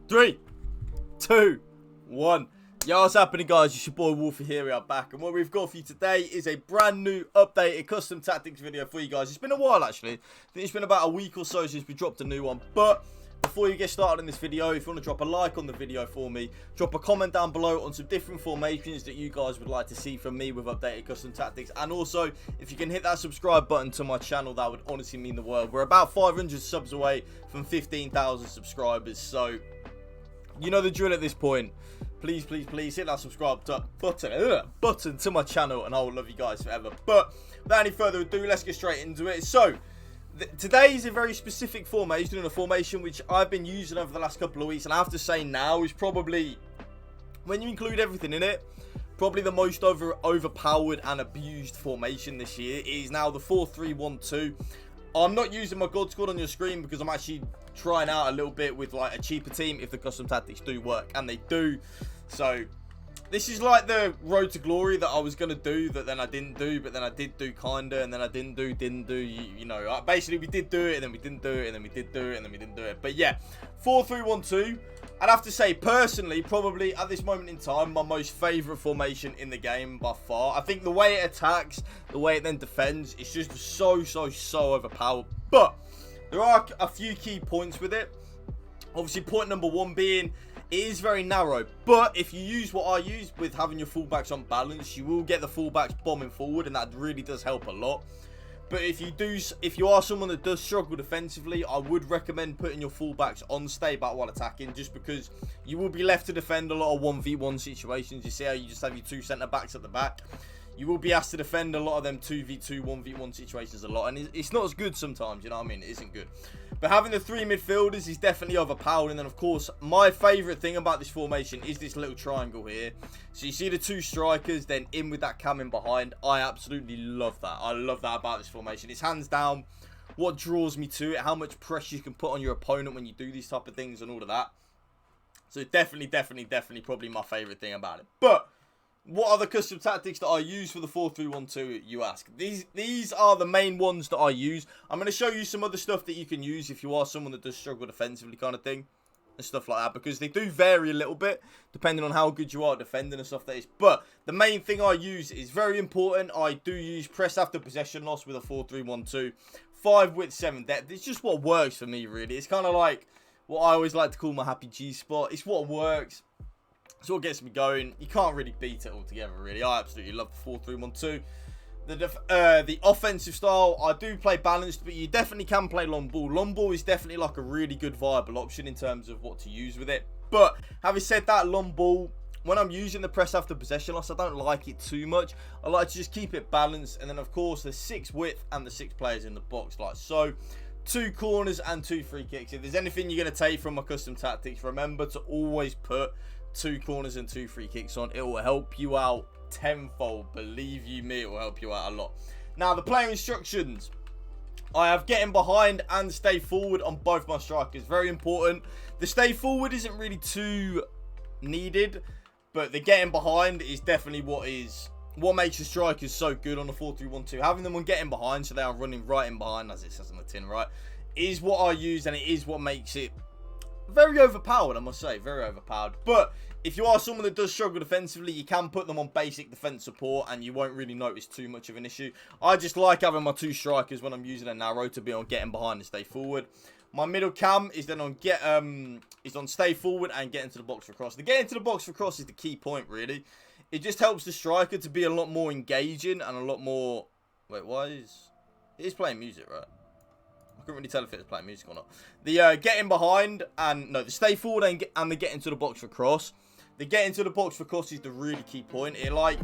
3, 2, 1. Yo, what's happening, guys? It's your boy Woolf here. We are back, and what we've got for you today is a brand new updated custom tactics video for you guys. It's been a while, actually. I think it's been about a week or so since we dropped a new one. But before you get started in this video, if you want to drop a like on the video for me, drop a comment down below on some different formations that you guys would like to see from me with updated custom tactics. And also, if you can hit that subscribe button to my channel, that would honestly mean the world. We're about 500 subs away from 15,000 subscribers, so you know the drill at this point. Please, please, please hit that subscribe button to my channel, and I will love you guys forever. But without any further ado, let's get straight into it. So today is a very specific formation, and a formation which I've been using over the last couple of weeks, and I have to say now is probably, when you include everything in it, probably the most overpowered and abused formation this year. It is now the 4-3-1-2. I'm not using my God Squad on your screen because I'm actually trying out a little bit with like a cheaper team if the custom tactics do work, and they do. So this is like the road to glory that I was going to do, that then I didn't do, but then I did do kinda, and then I didn't do, you know, basically we did do it, and then we didn't do it, and then we did do it, and then we didn't do it. But yeah, 4-3-1-2. I'd have to say, personally, probably at this moment in time, my most favourite formation in the game by far. I think the way it attacks, the way it then defends, it's just so overpowered. But there are a few key points with it. Obviously, point number one being, it is very narrow. But if you use what I use with having your fullbacks on balance, you will get the fullbacks bombing forward, and that really does help a lot. But if you are someone that does struggle defensively, I would recommend putting your fullbacks on stay back while attacking, just because you will be left to defend a lot of 1v1 situations. You see how you just have your two centre backs at the back? You will be asked to defend a lot of them 2v2, 1v1 situations a lot, and it's not as good sometimes, you know what I mean? It isn't good. But having the three midfielders is definitely overpowered. And then, of course, my favourite thing about this formation is this little triangle here. So you see the two strikers, then in with that cam in behind. I absolutely love that. I love that about this formation. It's hands down what draws me to it, how much pressure you can put on your opponent when you do these type of things and all of that. So definitely probably my favourite thing about it. But what are the custom tactics that I use for the 4-3-1-2, you ask? These are the main ones that I use. I'm going to show you some other stuff that you can use if you are someone that does struggle defensively kind of thing, and stuff like that, because they do vary a little bit depending on how good you are at defending and stuff that is. But the main thing I use is very important. I do use press after possession loss with a 4-3-1-2. 5 width, 7 depth. It's just what works for me, really. It's kind of like what I always like to call my happy G spot. It's what works. It's what gets me going. You can't really beat it altogether, really. I absolutely love the 4-3-1-2. The offensive style, I do play balanced, but you definitely can play long ball. Long ball is definitely like a really good viable option in terms of what to use with it. But having said that, long ball, when I'm using the press after possession loss, I don't like it too much. I like to just keep it balanced. And then, of course, the 6 width and the 6 players in the box, like so. 2 corners and 2 free kicks. If there's anything you're going to take from my custom tactics, remember to always put 2 corners and 2 free kicks on. It will help you out tenfold. Believe you me, it will help you out a lot. Now, the player instructions. I have getting behind and stay forward on both my strikers. Very important. The stay forward isn't really too needed, but the getting behind is definitely what makes the strikers so good on the 4-3-1-2. Having them on getting behind, so they are running right in behind, as it says on the tin, right, is what I use, and it is what makes it very overpowered, I must say. Very overpowered. But if you are someone that does struggle defensively, you can put them on basic defense support, and you won't really notice too much of an issue. I just like having my 2 strikers when I'm using a narrow to be on getting behind and stay forward. My middle cam is then on stay forward and get into the box for cross. The get into the box for cross is the key point, really. It just helps the striker to be a lot more engaging and a lot more. Wait, it is playing music, right? I couldn't really tell if it was playing music or not. The getting behind the stay forward and the get into the box for cross. The get into the box for cross is the really key point. It like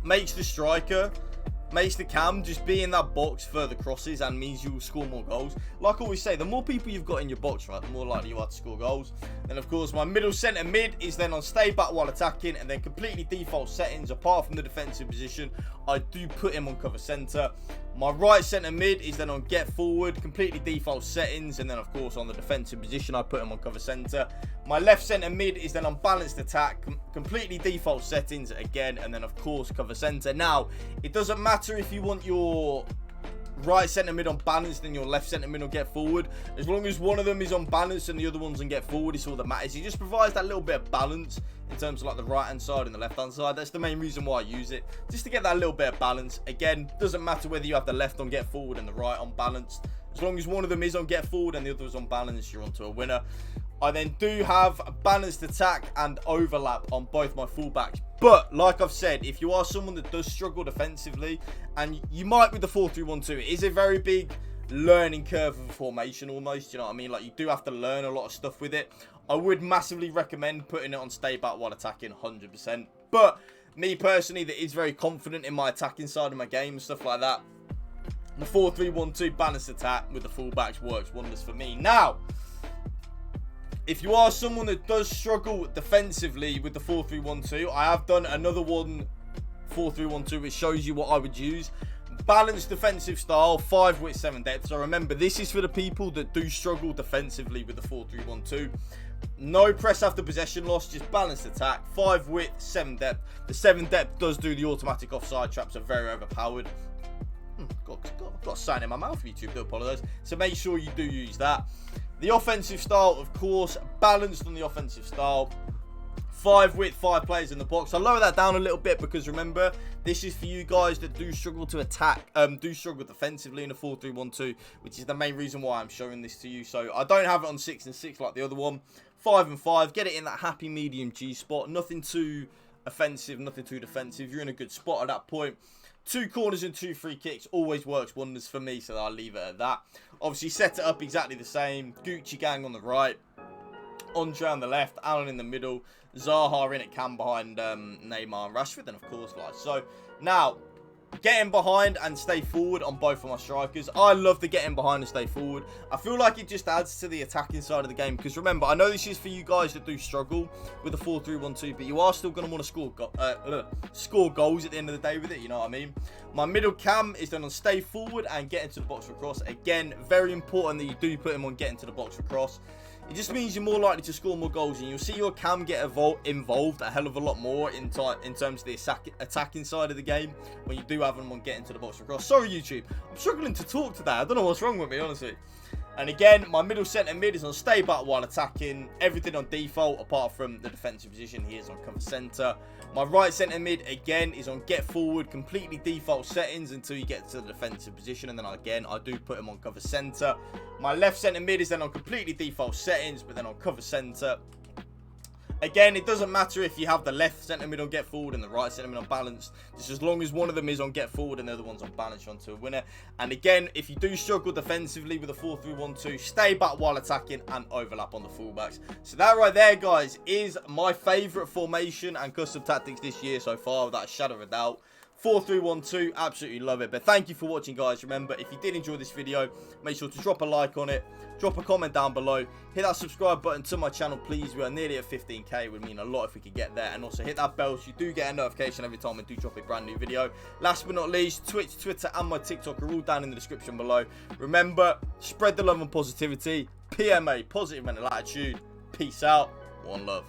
makes the cam just be in that box for the crosses, and means you will score more goals. Like I always say, the more people you've got in your box, right, the more likely you are to score goals. Then, of course, my middle centre mid is then on stay back while attacking, and then completely default settings. Apart from the defensive position, I do put him on cover centre. My right centre mid is then on get forward, completely default settings, and then, of course, on the defensive position, I put him on cover centre. My left centre mid is then on balanced attack, completely default settings again, and then, of course, cover centre. Now, it doesn't matter if you want your right centre mid on balance, then your left centre mid will get forward. As long as one of them is on balance and the other one's on get forward, it's all that matters. It just provides that little bit of balance in terms of like the right hand side and the left hand side. That's the main reason why I use it, just to get that little bit of balance. Again, doesn't matter whether you have the left on get forward and the right on balance. As long as one of them is on get forward and the other is on balance, you're onto a winner. I then do have a balanced attack and overlap on both my fullbacks. But, like I've said, if you are someone that does struggle defensively, and you might with the 4-3-1-2, it is a very big learning curve of a formation almost, you know what I mean? Like, you do have to learn a lot of stuff with it. I would massively recommend putting it on stay back while attacking 100%. But, me personally, that is very confident in my attacking side of my game and stuff like that, the 4-3-1-2 balanced attack with the fullbacks works wonders for me. Now, if you are someone that does struggle defensively with the 4-3-1-2, I have done another one, 4-3-1-2, which shows you what I would use. Balanced defensive style, 5 width, 7 depth. So remember, this is for the people that do struggle defensively with the 4-3-1-2. No press after possession loss, just balanced attack, 5 width, 7 depth. The 7 depth does do the automatic offside traps, are very overpowered. Got something in my mouth, YouTube, do apologise. So make sure you do use that. The offensive style, of course, balanced on the offensive style. 5 width, 5 players in the box. I'll lower that down a little bit because remember, this is for you guys that do struggle to attack, do struggle defensively in a 4-3-1-2, which is the main reason why I'm showing this to you. So I don't have it on 6 and 6 like the other one. 5 and 5, get it in that happy medium G spot. Nothing too offensive, nothing too defensive. You're in a good spot at that point. 2 corners and 2 free kicks always works wonders for me, so I'll leave it at that. Obviously, set it up exactly the same. Gucci gang on the right, Andre on the left, Allen in the middle, Zaha in at cam behind Neymar and Rashford, and of course, like so. Now, getting behind and stay forward on both of my strikers. I love the getting behind and stay forward. I feel like it just adds to the attacking side of the game. Because remember, I know this is for you guys that do struggle with the 4-3-1-2. But you are still going to want to score goals at the end of the day with it. You know what I mean? My middle cam is done on stay forward and get into the box for cross. Again, very important that you do put him on get into the box for cross. It just means you're more likely to score more goals, and you'll see your cam get involved a hell of a lot more in terms of the attacking side of the game when you do have them on getting to the box for cross. Sorry, YouTube, I'm struggling to talk today. I don't know what's wrong with me, honestly. And again, my middle centre mid is on stay back while attacking. Everything on default apart from the defensive position. He is on cover centre. My right centre mid, again, is on get forward. Completely default settings until you get to the defensive position. And then again, I do put him on cover centre. My left centre mid is then on completely default settings, but then on cover centre. Again, it doesn't matter if you have the left centre mid on get forward and the right centre mid on balance. Just as long as one of them is on get forward and the other one's on balance, you're onto a winner. And again, if you do struggle defensively with a 4-3-1-2, stay back while attacking and overlap on the fullbacks. So that right there, guys, is my favourite formation and custom tactics this year so far, without a shadow of a doubt. 4-3-1-2, absolutely love it. But thank you for watching, guys. Remember, if you did enjoy this video, make sure to drop a like on it, drop a comment down below, hit that subscribe button to my channel, please. We are nearly at 15k. It would mean a lot if we could get there. And also hit that bell so you do get a notification every time I do drop a brand new video. Last but not least, Twitch, Twitter, and my TikTok are all down in the description below. Remember, spread the love and positivity. PMA, positive mental attitude. Peace out. One love.